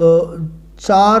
4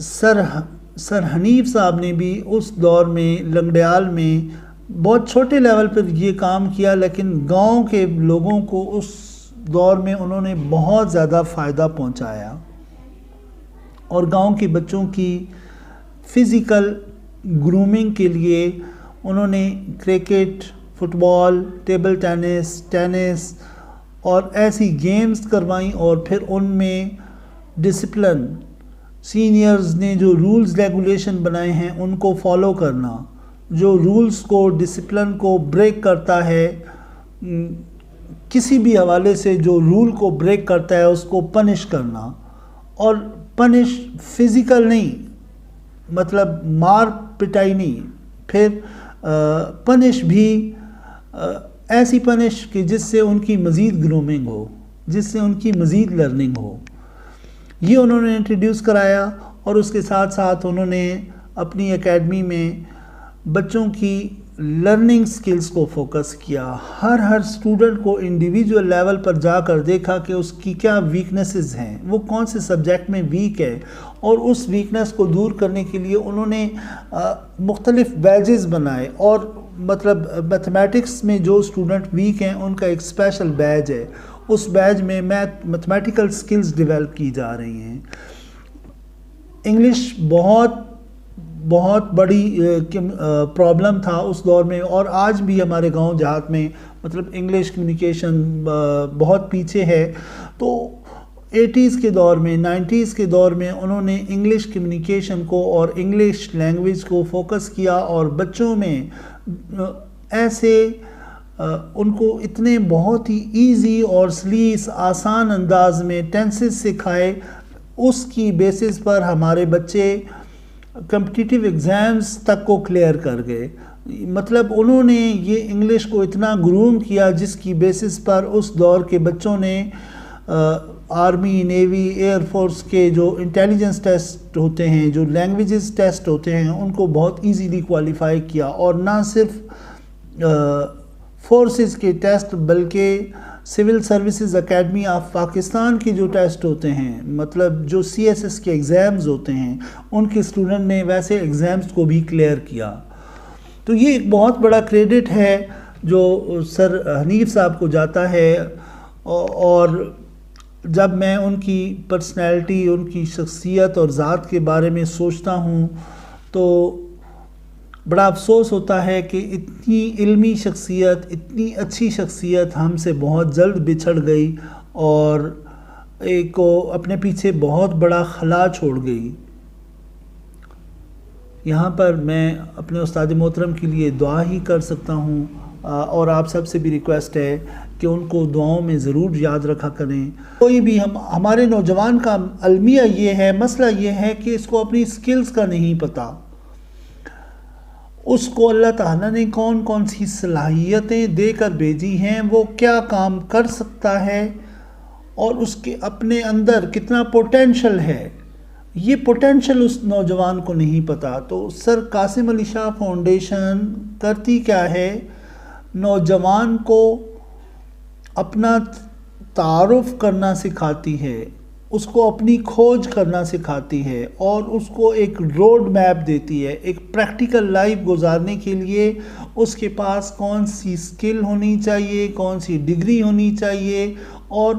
سر حنیف صاحب نے بھی اس دور میں لنگڑیال میں بہت چھوٹے لیول پر یہ کام کیا، لیکن گاؤں کے لوگوں کو اس دور میں انہوں نے بہت زیادہ فائدہ پہنچایا، اور گاؤں کے بچوں کی فزیکل گرومنگ کے لیے انہوں نے کرکٹ، فٹ بال، ٹیبل ٹینس اور ایسی گیمز کروائیں، اور پھر ان میں ڈسپلن، سینئرز نے جو رولز ریگولیشن بنائے ہیں ان کو فالو کرنا، جو رولز کو، ڈسپلن کو بریک کرتا ہے، کسی بھی حوالے سے جو رول کو بریک کرتا ہے اس کو پنش کرنا، اور پنش فزیکل نہیں، مطلب مار پٹائی نہیں، پھر پنش بھی ایسی پنش کہ جس سے ان کی مزید گرومنگ ہو، جس سے ان کی مزید لرننگ ہو، یہ انہوں نے انٹروڈیوس کرایا۔ اور اس کے ساتھ ساتھ انہوں نے اپنی اکیڈمی میں بچوں کی لرننگ سکلز کو فوکس کیا، ہر اسٹوڈنٹ کو انڈیویجول لیول پر جا کر دیکھا کہ اس کی کیا ویکنیسز ہیں، وہ کون سے سبجیکٹ میں ویک ہے، اور اس ویکنیس کو دور کرنے کے لیے انہوں نے مختلف بیجز بنائے، اور مطلب میتھمیٹکس میں جو اسٹوڈنٹ ویک ہیں ان کا ایک اسپیشل بیج ہے، اس بیج میں میتھمیٹیکل سکلز ڈیولپ کی جا رہی ہیں۔ انگلش بہت بڑی پرابلم تھا اس دور میں، اور آج بھی ہمارے گاؤں دیہات میں مطلب انگلش کمیونیکیشن بہت پیچھے ہے۔ تو 80s کے دور میں، 90s کے دور میں انہوں نے انگلش کمیونیکیشن کو اور انگلش لینگویج کو فوکس کیا، اور بچوں میں ایسے ان کو اتنے بہت ہی ایزی اور سلیس آسان انداز میں ٹینسز سکھائے، اس کی بیسس پر ہمارے بچے کمپٹیٹیو ایگزامز تک کو کلیئر کر گئے۔ مطلب انہوں نے یہ انگلش کو اتنا گروم کیا جس کی بیسس پر اس دور کے بچوں نے آرمی، نیوی، ایئر فورس کے جو انٹیلیجنس ٹیسٹ ہوتے ہیں، جو لینگویجز ٹیسٹ ہوتے ہیں، ان کو بہت ایزیلی کوالیفائی کیا، اور نہ صرف فورسز کے ٹیسٹ بلکہ civil services academy of Pakistan کے جو ٹیسٹ ہوتے ہیں، مطلب جو CSS کے ایگزامز ہوتے ہیں، ان کے اسٹوڈنٹ نے ویسے ایگزامز کو بھی کلیئر کیا۔ تو یہ ایک بہت بڑا کریڈٹ ہے جو سر حنیف صاحب کو جاتا ہے، اور جب میں ان کی پرسنالٹی، ان کی شخصیت اور ذات کے بارے میں سوچتا ہوں تو بڑا افسوس ہوتا ہے کہ اتنی علمی شخصیت، اتنی اچھی شخصیت ہم سے بہت جلد بچھڑ گئی، اور ایک کو اپنے پیچھے بہت بڑا خلا چھوڑ گئی۔ یہاں پر میں اپنے استاد محترم کے لیے دعا ہی کر سکتا ہوں، اور آپ سب سے بھی ریکویسٹ ہے کہ ان کو دعاؤں میں ضرور یاد رکھا کریں۔ کوئی بھی ہمارے نوجوان کا المیہ یہ ہے، مسئلہ یہ ہے کہ اس کو اپنی سکلز کا نہیں پتہ، اس کو اللہ تعالیٰ نے کون سی صلاحیتیں دے کر بھیجی ہیں، وہ کیا کام کر سکتا ہے، اور اس کے اپنے اندر کتنا پوٹینشل ہے، یہ پوٹینشل اس نوجوان کو نہیں پتا۔ تو سر قاسم علی شاہ فاؤنڈیشن کرتی کیا ہے، نوجوان کو اپنا تعارف کرنا سکھاتی ہے، اس کو اپنی کھوج کرنا سکھاتی ہے، اور اس کو ایک روڈ میپ دیتی ہے، ایک پریکٹیکل لائف گزارنے کے لیے اس کے پاس کون سی سکل ہونی چاہیے، کون سی ڈگری ہونی چاہیے، اور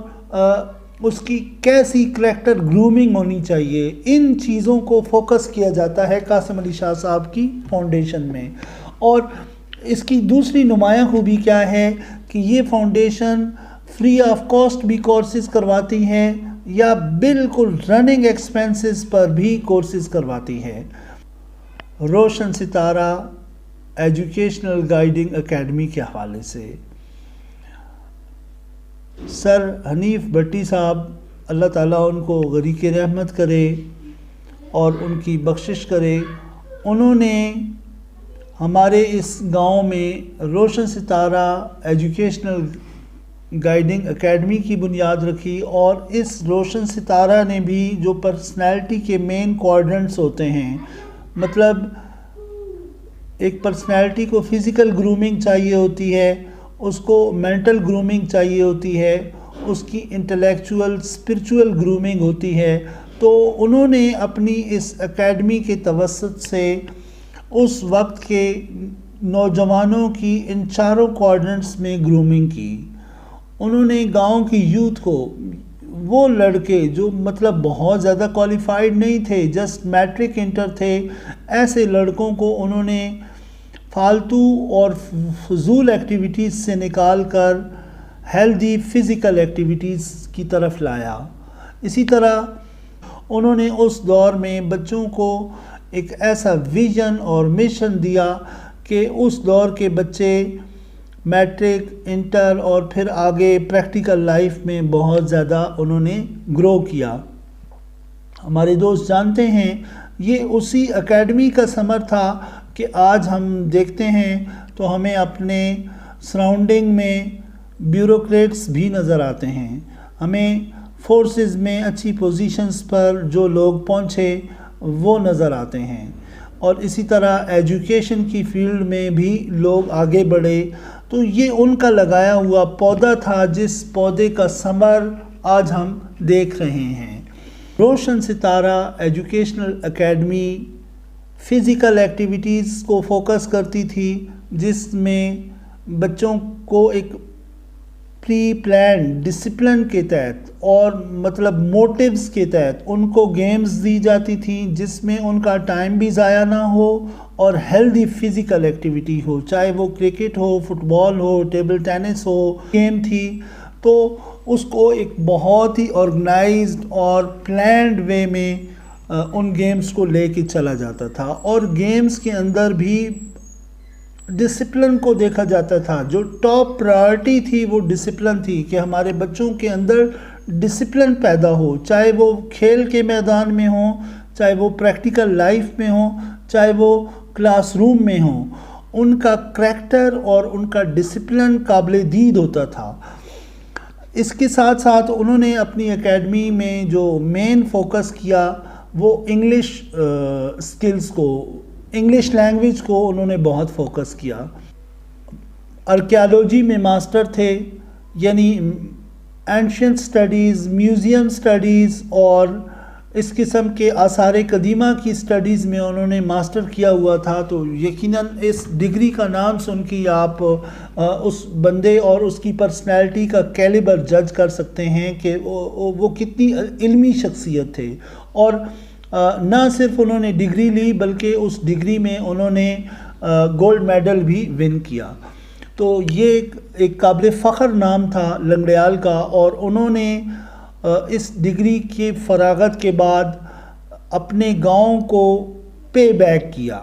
اس کی کیسی کریکٹر گرومنگ ہونی چاہیے۔ ان چیزوں کو فوکس کیا جاتا ہے قاسم علی شاہ صاحب کی فاؤنڈیشن میں۔ اور اس کی دوسری نمایاں خوبی کیا ہے کہ یہ فاؤنڈیشن فری آف کاسٹ بھی کورسز کرواتی ہے، یا بالکل رننگ ایکسپینسز پر بھی کورسز کرواتی ہے۔ روشن ستارہ ایجوکیشنل گائیڈنگ اکیڈمی کے حوالے سے سر حنیف بھٹی صاحب، اللہ تعالیٰ ان کو غریق رحمت کرے اور ان کی بخشش کرے، انہوں نے ہمارے اس گاؤں میں روشن ستارہ ایجوکیشنل گائیڈنگ اکیڈمی کی بنیاد رکھی، اور اس روشن ستارہ نے بھی جو پرسنالٹی کے مین کوارڈنٹس ہوتے ہیں، مطلب ایک پرسنالٹی کو فزیکل گرومنگ چاہیے ہوتی ہے، اس کو مینٹل گرومنگ چاہیے ہوتی ہے، اس کی انٹلیکچول اسپرچول گرومنگ ہوتی ہے، تو انہوں نے اپنی اس اکیڈمی کے توسط سے اس وقت کے نوجوانوں کی ان چاروں کوارڈنٹس میں گرومنگ کی۔ انہوں نے گاؤں کی یوتھ کو، وہ لڑکے جو مطلب بہت زیادہ کوالیفائیڈ نہیں تھے، جسٹ میٹرک انٹر تھے، ایسے لڑکوں کو انہوں نے فالتو اور فضول ایکٹیویٹیز سے نکال کر ہیلدی فزیکل ایکٹیویٹیز کی طرف لایا۔ اسی طرح انہوں نے اس دور میں بچوں کو ایک ایسا ویژن اور مشن دیا کہ اس دور کے بچے میٹرک، انٹر اور پھر آگے پریکٹیکل لائف میں بہت زیادہ انہوں نے گرو کیا۔ ہمارے دوست جانتے ہیں یہ اسی اکیڈمی کا ثمر تھا کہ آج ہم دیکھتے ہیں تو ہمیں اپنے سراؤنڈنگ میں بیوروکریٹس بھی نظر آتے ہیں، ہمیں فورسز میں اچھی پوزیشنز پر جو لوگ پہنچے وہ نظر آتے ہیں، اور اسی طرح ایجوکیشن کی فیلڈ میں بھی لوگ آگے بڑھے۔ تو یہ ان کا لگایا ہوا پودا تھا جس پودے کا ثمر آج ہم دیکھ رہے ہیں۔ روشن ستارہ ایجوکیشنل اکیڈمی فزیکل ایکٹیویٹیز کو فوکس کرتی تھی، جس میں بچوں کو ایک پری پلان ڈسپلن کے تحت اور مطلب موٹیوز کے تحت ان کو گیمز دی جاتی تھیں، جس میں ان کا ٹائم بھی ضائع نہ ہو اور ہیلدی فزیکل ایکٹیویٹی ہو، چاہے وہ کرکٹ ہو، فٹ بال ہو، ٹیبل ٹینس ہو، گیم تھی تو اس کو ایک بہت ہی آرگنائزڈ اور پلانڈ وے میں ان گیمز کو لے کے چلا جاتا تھا، اور گیمز کے اندر بھی ڈسپلن کو دیکھا جاتا تھا۔ جو ٹاپ پرائرٹی تھی وہ ڈسپلن تھی کہ ہمارے بچوں کے اندر ڈسپلن پیدا ہو، چاہے وہ کھیل کے میدان میں ہوں، چاہے وہ پریکٹیکل لائف میں ہوں، چاہے وہ کلاس روم میں ہوں، ان کا کریکٹر اور ان کا ڈسپلن قابل دید ہوتا تھا۔ اس کے ساتھ ساتھ انہوں نے اپنی اکیڈمی میں جو مین فوکس کیا وہ انگلش سکلز کو، انگلش لینگویج کو انہوں نے بہت فوکس کیا۔ آرکیالوجی میں ماسٹر تھے، یعنی اینشینٹ سٹڈیز، میوزیم سٹڈیز اور اس قسم کے آثار قدیمہ کی سٹڈیز میں انہوں نے ماسٹر کیا ہوا تھا۔ تو یقیناً اس ڈگری کا نام سن کے آپ اس بندے اور اس کی پرسنالٹی کا کیلیبر جج کر سکتے ہیں کہ وہ کتنی علمی شخصیت تھے، اور نہ صرف انہوں نے ڈگری لی بلکہ اس ڈگری میں انہوں نے گولڈ میڈل بھی ون کیا۔ تو یہ ایک قابل فخر نام تھا لنگڑیال کا، اور انہوں نے اس ڈگری کے فراغت کے بعد اپنے گاؤں کو پے بیک کیا۔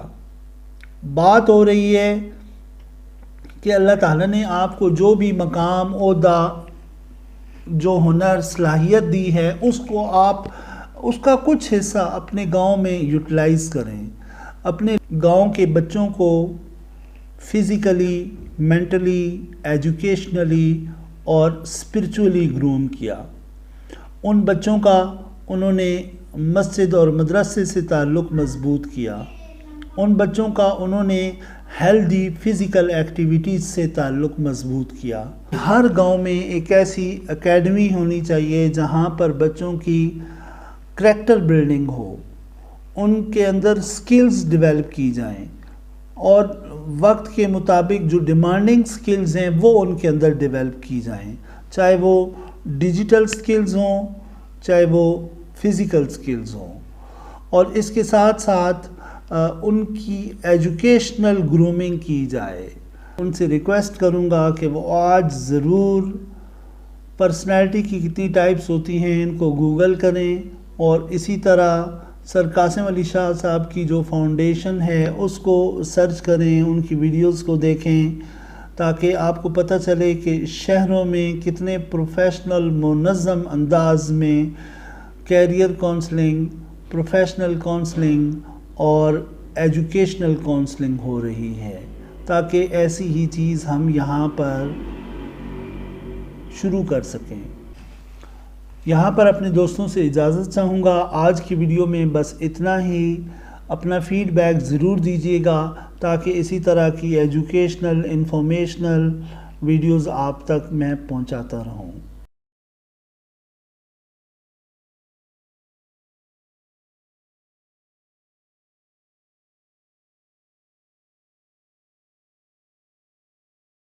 بات ہو رہی ہے کہ اللہ تعالیٰ نے آپ کو جو بھی مقام، عہدہ، جو ہنر، صلاحیت دی ہے، اس کو آپ اس کا کچھ حصہ اپنے گاؤں میں یوٹیلائز کریں، اپنے گاؤں کے بچوں کو فزیکلی، مینٹلی، ایجوکیشنلی اور اسپرچولی گروم کیا۔ ان بچوں کا انہوں نے مسجد اور مدرسے سے تعلق مضبوط کیا، ان بچوں کا انہوں نے ہیلدی فزیکل ایکٹیویٹیز سے تعلق مضبوط کیا۔ ہر گاؤں میں ایک ایسی اکیڈمی ہونی چاہیے جہاں پر بچوں کی کریکٹر بلڈنگ ہو، ان کے اندر سکلز ڈیولپ کی جائیں، اور وقت کے مطابق جو ڈیمانڈنگ سکلز ہیں وہ ان کے اندر ڈیولپ کی جائیں، چاہے وہ ڈیجیٹل سکلز ہوں، چاہے وہ فزیکل سکلز ہوں، اور اس کے ساتھ ساتھ ان کی ایجوکیشنل گرومنگ کی جائے۔ ان سے ریکویسٹ کروں گا کہ وہ آج ضرور پرسنالٹی کی کتنی ٹائپس ہوتی ہیں ان کو گوگل کریں، اور اسی طرح سر قاسم علی شاہ صاحب کی جو فاؤنڈیشن ہے اس کو سرچ کریں، ان کی ویڈیوز کو دیکھیں، تاکہ آپ کو پتہ چلے کہ شہروں میں کتنے پروفیشنل منظم انداز میں کیریئر کونسلنگ، پروفیشنل کونسلنگ اور ایجوکیشنل کونسلنگ ہو رہی ہے، تاکہ ایسی ہی چیز ہم یہاں پر شروع کر سکیں۔ یہاں پر اپنے دوستوں سے اجازت چاہوں گا، آج کی ویڈیو میں بس اتنا ہی۔ اپنا فیڈ بیک ضرور دیجیے گا تاکہ اسی طرح کی ایجوکیشنل، انفارمیشنل ویڈیوز آپ تک میں پہنچاتا رہوں۔